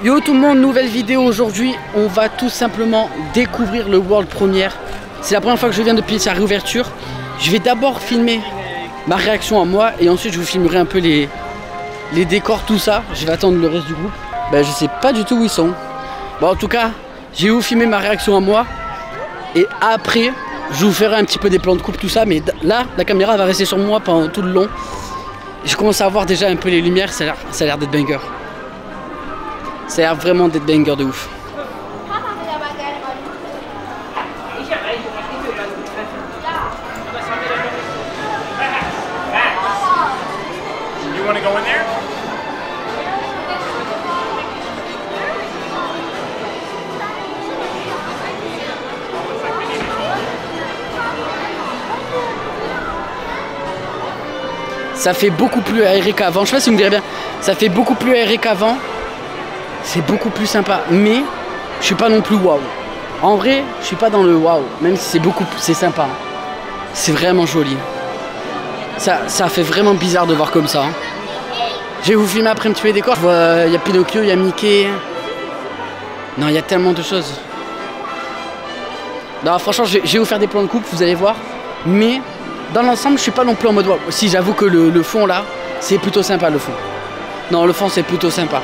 Yo tout le monde, nouvelle vidéo aujourd'hui. On va tout simplement découvrir le World Premiere. C'est la première fois que je viens depuis sa réouverture. Je vais d'abord filmer ma réaction à moi et ensuite je vous filmerai un peu les décors, tout ça. Je vais attendre le reste du groupe. Je sais pas du tout où ils sont. Bon, en tout cas, je vais vous filmer ma réaction à moi et après je vous ferai un petit peu des plans de coupe, tout ça. Mais là, la caméra va rester sur moi pendant tout le long. Je commence à voir déjà un peu les lumières, ça a l'air d'être banger. Ça a l'air vraiment d'être banger de ouf. You want to go in there? Ça fait beaucoup plus aéré qu'avant. Je sais pas si vous me direz bien. Ça fait beaucoup plus aéré qu'avant. C'est beaucoup plus sympa. Mais je suis pas non plus waouh. En vrai, je suis pas dans le waouh. Même si c'est sympa. C'est vraiment joli. Ça fait vraiment bizarre de voir comme ça. Je vais vous filmer après un petit peu les décors. Il y a Pinocchio, il y a Mickey. Non, il y a tellement de choses. Non, franchement, je vais vous faire des plans de coupe, vous allez voir. Mais dans l'ensemble, je suis pas non plus en mode waouh. Si, j'avoue que le fond là, c'est plutôt sympa le fond. Non, le fond c'est plutôt sympa.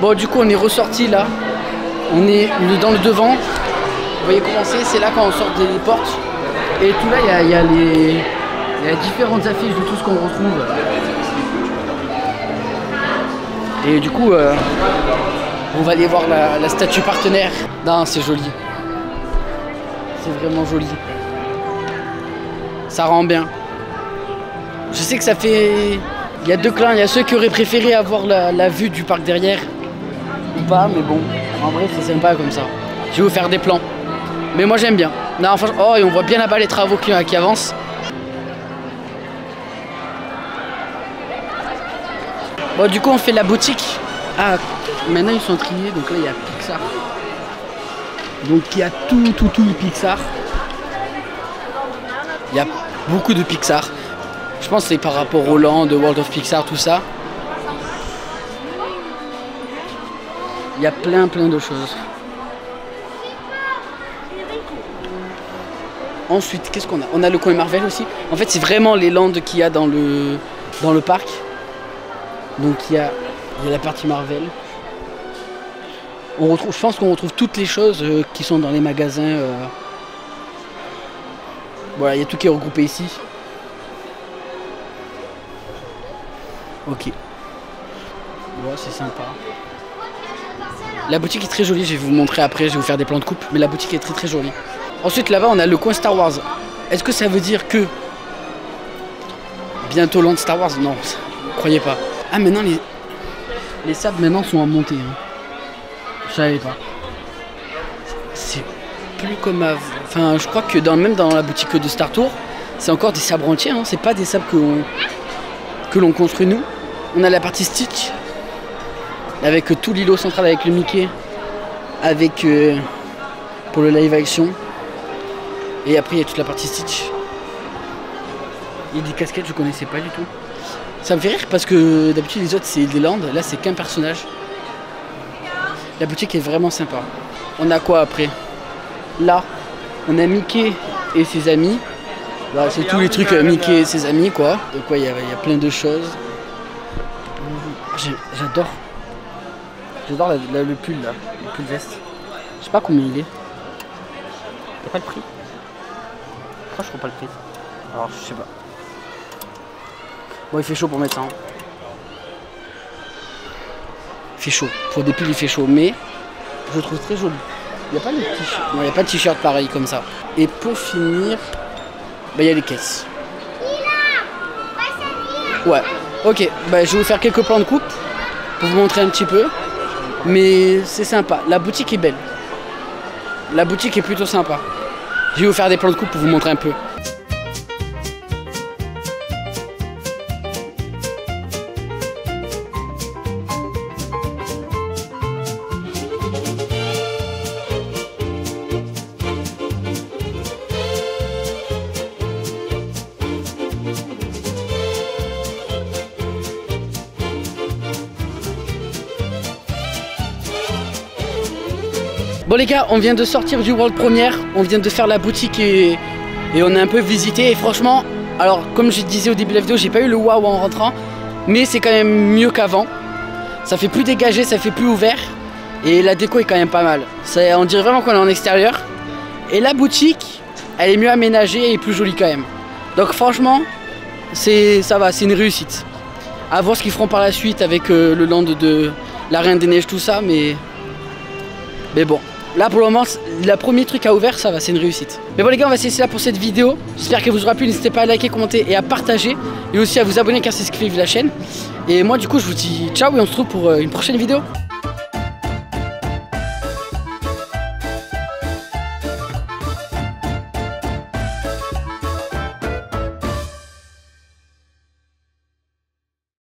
Bon, du coup on est ressorti là, on est dans le devant, vous voyez comment c'est là quand on sort des portes. Et tout là il y a différentes affiches de tout ce qu'on retrouve. Et du coup on va aller voir la statue partenaire. Non, c'est joli, c'est vraiment joli, ça rend bien. Je sais que ça fait, il y a deux clans, il y a ceux qui auraient préféré avoir la vue du parc derrière ou pas, mais bon, en vrai c'est sympa comme ça. Je vais vous faire des plans, mais moi j'aime bien. Non, franchement, oh, et on voit bien là-bas les travaux qui avancent. Bon, du coup on fait la boutique. Ah, maintenant ils sont triés, donc là il y a Pixar. Donc il y a tout le Pixar. Il y a beaucoup de Pixar. Je pense que c'est par rapport au land, de World of Pixar, tout ça. Il y a plein de choses. Ensuite, qu'est-ce qu'on a? On a le coin Marvel aussi. En fait, c'est vraiment les lands qu'il y a dans le parc. Donc il y a la partie Marvel. Je pense qu'on retrouve toutes les choses qui sont dans les magasins. Voilà, il y a tout qui est regroupé ici. Ok. Ouais, c'est sympa. La boutique est très jolie, je vais vous montrer après, je vais vous faire des plans de coupe, mais la boutique est très jolie. Ensuite là-bas on a le coin Star Wars. Est-ce que ça veut dire que bientôt land Star Wars? Non, croyez pas. Ah, maintenant les sabres maintenant sont à monter. Je savais pas. C'est plus comme avant. Enfin, je crois que même dans la boutique de Star Tour, c'est encore des sabres entiers, hein. C'est pas des sabres que l'on construit nous. On a la partie Stitch avec tout l'îlot central avec le Mickey, avec pour le live action. Et après il y a toute la partie Stitch. Il y a des casquettes, je connaissais pas du tout. Ça me fait rire parce que d'habitude les autres c'est des lands, là c'est qu'un personnage. La boutique est vraiment sympa. On a quoi après? Là, on a Mickey et ses amis. Là, c'est tous les trucs Mickey et ses amis, quoi. Donc ouais, il y a plein de choses. J'adore. J'adore le pull là, le pull veste. Je sais pas combien il est. Y'a pas le prix? Pourquoi je trouve pas le prix? Alors je sais pas. Bon il fait chaud pour mettre ça. Hein. Il fait chaud. Pour des pulls il fait chaud, mais je le trouve très joli. Il n'y a pas de t-shirt. Non, il n'y a pas de t-shirt pareil comme ça. Et pour finir, bah il y a les caisses. Ouais. Ok. Bah je vais vous faire quelques plans de coupe pour vous montrer un petit peu. Mais c'est sympa. La boutique est belle. La boutique est plutôt sympa. Je vais vous faire des plans de coupe pour vous montrer un peu. Bon les gars, on vient de sortir du World Premiere, on vient de faire la boutique et on a un peu visité et franchement, alors comme je disais au début de la vidéo, j'ai pas eu le waouh en rentrant, mais c'est quand même mieux qu'avant. Ça fait plus dégagé, ça fait plus ouvert et la déco est quand même pas mal. On dirait vraiment qu'on est en extérieur et la boutique, elle est mieux aménagée et plus jolie quand même. Donc franchement, ça va, c'est une réussite. À voir ce qu'ils feront par la suite avec le land de la Reine des Neiges, tout ça, mais bon. Là pour le moment, le premier truc à ouvert, ça va, c'est une réussite. Mais bon les gars, on va se laisser là pour cette vidéo. J'espère qu'elle vous aura plu, n'hésitez pas à liker, commenter et à partager. Et aussi à vous abonner car c'est ce qui fait vivre la chaîne. Et moi du coup, je vous dis ciao et on se retrouve pour une prochaine vidéo.